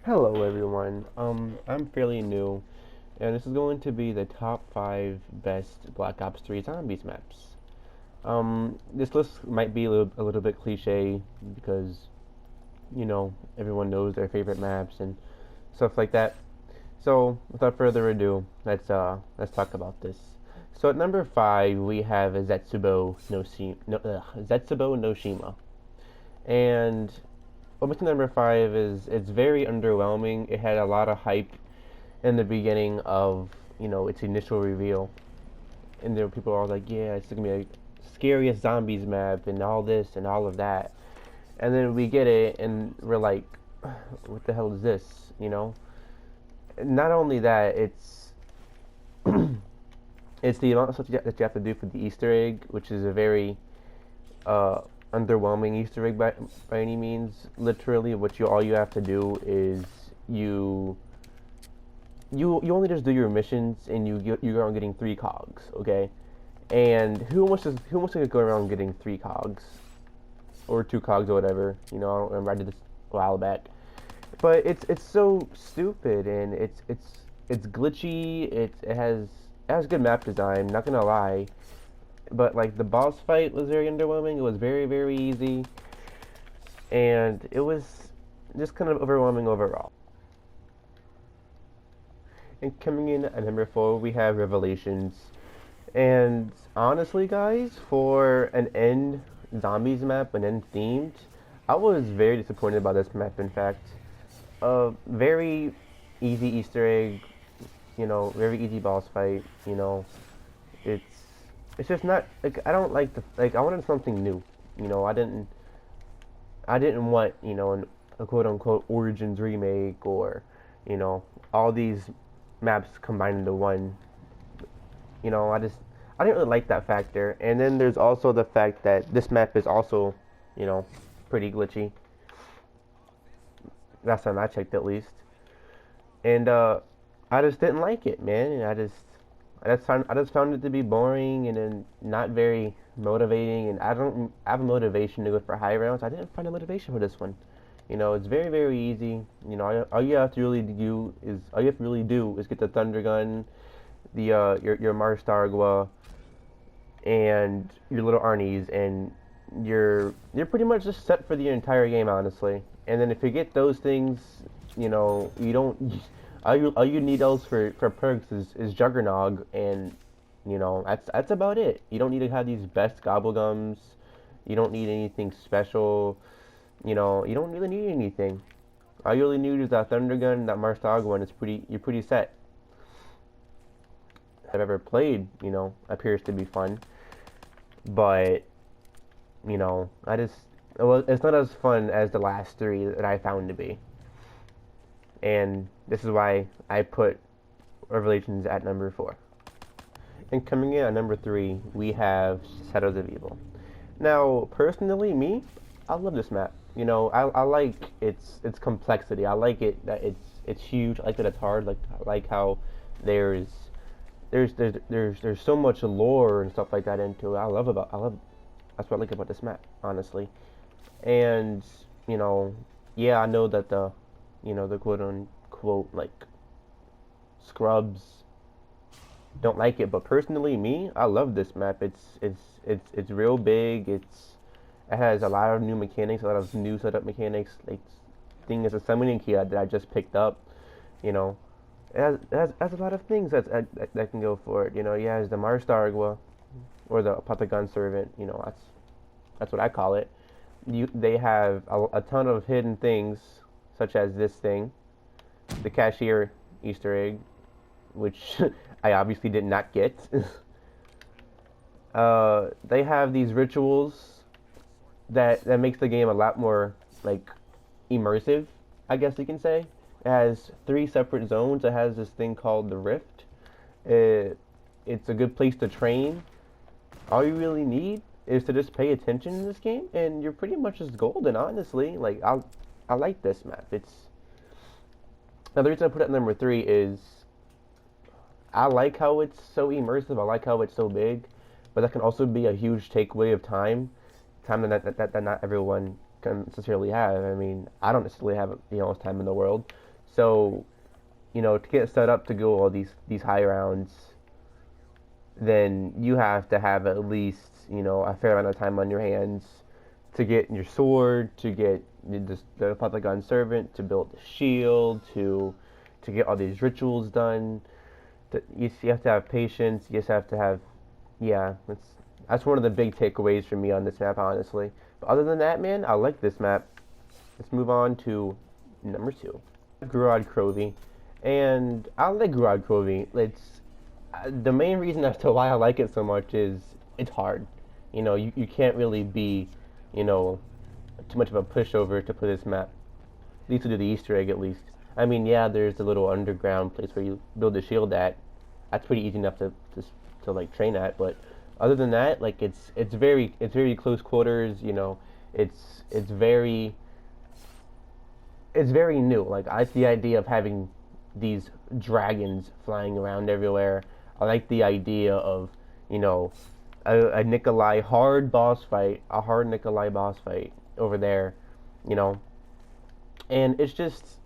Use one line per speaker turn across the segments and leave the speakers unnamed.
Hello everyone. I'm fairly new, and this is going to be the top 5 best Black Ops 3 Zombies maps. This list might be a little bit cliche because, everyone knows their favorite maps and stuff like that. So, without further ado, let's talk about this. So at number 5, we have Zetsubo no Shima. And what makes number 5 is it's very underwhelming. It had a lot of hype in the beginning of its initial reveal, and there were people are like, yeah, it's gonna be a scariest zombies map and all this and all of that, and then we get it and we're like, what the hell is this? Not only that, it's the amount of stuff that you have to do for the Easter egg, which is a very uh, underwhelming Easter egg by any means. Literally, what you all you have to do is you you only just do your missions and you go around getting 3 cogs, okay? And who wants to go around getting 3 cogs or 2 cogs or whatever? I don't remember. I did this a while back, but it's so stupid and it's glitchy. It has good map design. Not gonna lie, but like the boss fight was very underwhelming. It was very easy, and it was just kind of overwhelming overall. And coming in at number 4, we have Revelations. And honestly, guys, for an end zombies map, an end themed, I was very disappointed by this map. In fact, very easy Easter egg, very easy boss fight. It's it's just not like I don't like the like I wanted something new. I didn't want a quote unquote Origins remake or you know all these maps combined into one. I didn't really like that factor. And then there's also the fact that this map is also, you know, pretty glitchy. Last time I checked, at least. And I just didn't like it, man. And I just found it to be boring and then not very motivating. And I don't have a motivation to go for high rounds. I didn't find a motivation for this one. It's very easy. All you have to really do is get the Thunder Gun, the your Mars Stargwa, and your little Arnie's, and you're pretty much just set for the entire game, honestly. And then if you get those things, you don't. All you need else for perks is Juggernog, and that's about it. You don't need to have these best gobblegums. You don't need anything special. You don't really need anything. All you really need is that Thunder Gun, that Mars Stargwa, and you're pretty set. I've ever played, appears to be fun. But I just it's not as fun as the last 3 that I found to be, and this is why I put Revelations at number 4. And coming in at number 3, we have Shadows of Evil. Now, personally, I love this map. I like its complexity. I like it that it's huge. I like that it's hard. I like how there's there's so much lore and stuff like that into it. That's what I like about this map, honestly. And yeah, I know that the quote unquote like scrubs don't like it, but personally, I love this map. It's real big. It has a lot of new mechanics, a lot of new setup mechanics. Like thing is a summoning key that I just picked up. You know, it has a lot of things that can go for it. He has the Mars Stargwa, or the Patagon Servant. That's what I call it. They have a ton of hidden things, such as this thing, the Cashier Easter egg, which I obviously did not get. They have these rituals that makes the game a lot more like immersive, I guess you can say. It has 3 separate zones. It has this thing called the Rift. It's a good place to train. All you really need is to just pay attention in this game, and you're pretty much just golden, honestly. Like I like this map. It's Now the reason I put it at number 3 is I like how it's so immersive. I like how it's so big, but that can also be a huge takeaway of time that not everyone can necessarily have. I mean, I don't necessarily have the most time in the world, So, to get set up to go all these high rounds, then you have to have at least, a fair amount of time on your hands to get your sword, to get the Pythagon servant, to build the shield, to get all these rituals done. You have to have patience. You just have to have, yeah. That's one of the big takeaways for me on this map, honestly. But other than that, man, I like this map. Let's move on to number 2, Gorod Krovi, and I like Gorod Krovi. It's the main reason as to why I like it so much is it's hard. You can't really be, too much of a pushover to play this map. At least to do the Easter egg, at least. I mean, yeah, there's the little underground place where you build the shield at. That's pretty easy enough to like train at. But other than that, like it's very close quarters. It's very new. Like I like the idea of having these dragons flying around everywhere. I like the idea of a Nikolai hard boss fight, a hard Nikolai boss fight over there, and it's just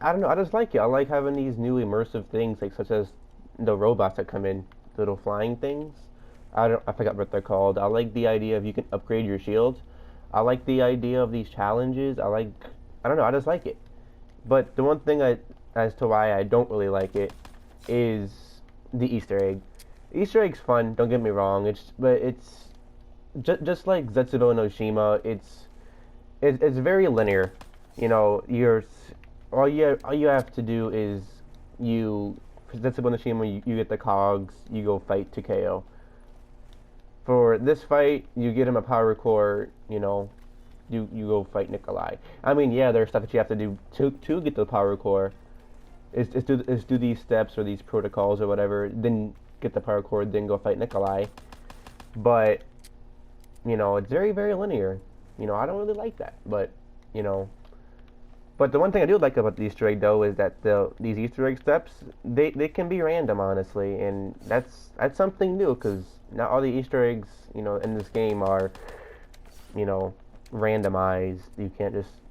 I don't know. I just like it. I like having these new immersive things, like such as the robots that come in, little flying things. I forgot what they're called. I like the idea of you can upgrade your shield. I like the idea of these challenges. I don't know. I just like it. But the one thing as to why I don't really like it is the Easter egg. Easter egg's fun. Don't get me wrong. But it's just like Zetsubo no Shima. It's very linear. You're all you have to do is Zetsubo no Shima. You get the cogs. You go fight to KO. For this fight, you get him a power core. You go fight Nikolai. I mean, yeah, there's stuff that you have to do to get the power core. Is do these steps or these protocols or whatever. Then get the power core. Then go fight Nikolai. But it's very very linear. I don't really like that. But But the one thing I do like about the Easter egg though is that these Easter egg steps they can be random honestly, and that's something new because not all the Easter eggs in this game are randomized. You can't just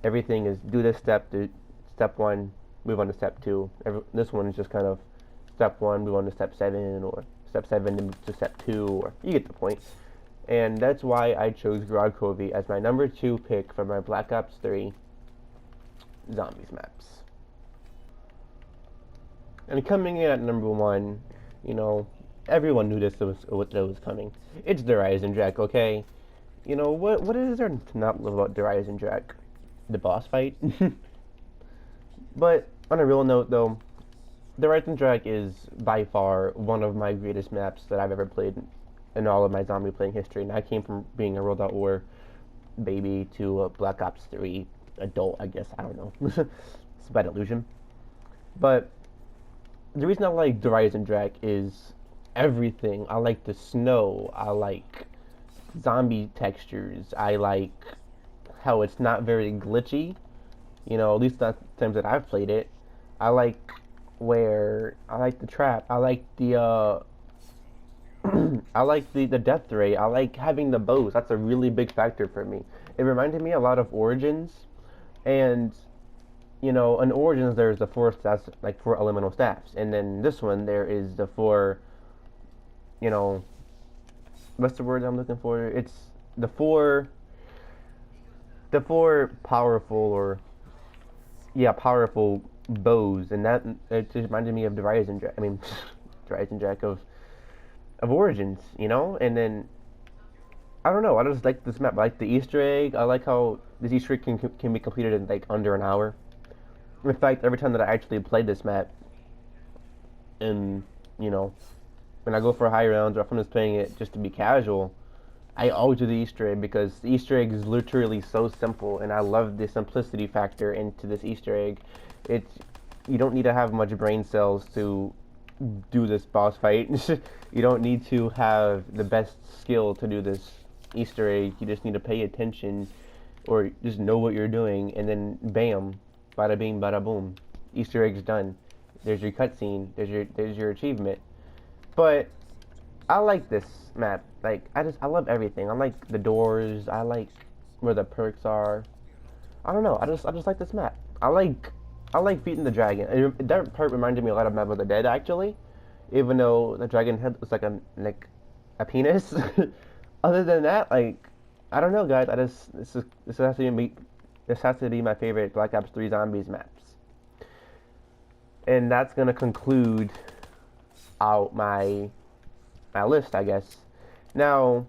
everything is do this step, do step 1, move on to step 2. This one is just kind of step 1, move on to step 7, or step 7 to move to step 2, or you get the point. And that's why I chose Gorod Krovi as my number 2 pick for my Black Ops 3 Zombies maps. And coming in at number 1, everyone knew that was coming. It's Darius Jack, okay? What is there to not love about Darius Jack? The boss fight? But on a real note though, Darius Jack is by far one of my greatest maps that I've ever played in all of my zombie playing history. And I came from being a World.War baby to a Black Ops 3 adult, I guess. I don't know. It's a bad illusion. But the reason I like Darius Jack is everything. I like the snow. I like zombie textures. I like how it's not very glitchy. At least not the times that I've played it. I like the trap. I like the I like the death ray. I like having the bows. That's a really big factor for me. It reminded me a lot of Origins, and in Origins there's the 4 staffs, like 4 elemental staffs, and then this one there is the 4. What's the word I'm looking for? It's the 4 powerful powerful bows, and that it just reminded me of Darius Jack. I mean, Darius Jack of Origins, and then I don't know. I just like this map. I like the Easter egg. I like how this Easter egg can be completed in like under an hour. In fact, every time that I actually played this map, and when I go for high rounds or if I'm just playing it just to be casual, I always do the Easter egg because the Easter egg is literally so simple, and I love the simplicity factor into this Easter egg. You don't need to have much brain cells to do this boss fight. You don't need to have the best skill to do this Easter egg. You just need to pay attention or just know what you're doing, and then bam, bada bing, bada boom, Easter egg's done. There's your cutscene. There's your achievement. But I like this map. Like I love everything. I like the doors. I like where the perks are. I don't know. I just like this map. I like I like beating the dragon. That part reminded me a lot of Map of the Dead, actually. Even though the dragon head was like a penis. Other than that, like, I don't know, guys. This has to be my favorite Black Ops 3 Zombies maps. And that's gonna conclude out my list, I guess. Now,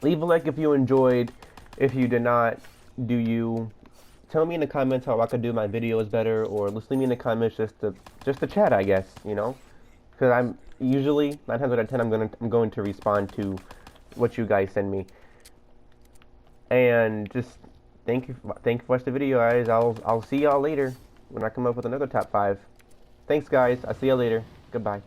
leave a like if you enjoyed. If you did not, do you? Tell me in the comments how I could do my videos better, or just leave me in the comments just to chat, I guess, you know, because I'm usually 9 times out of 10 I'm going to respond to what you guys send me, and just thank you for watching the video, guys. I'll see y'all later when I come up with another top 5. Thanks, guys. I'll see y'all later. Goodbye.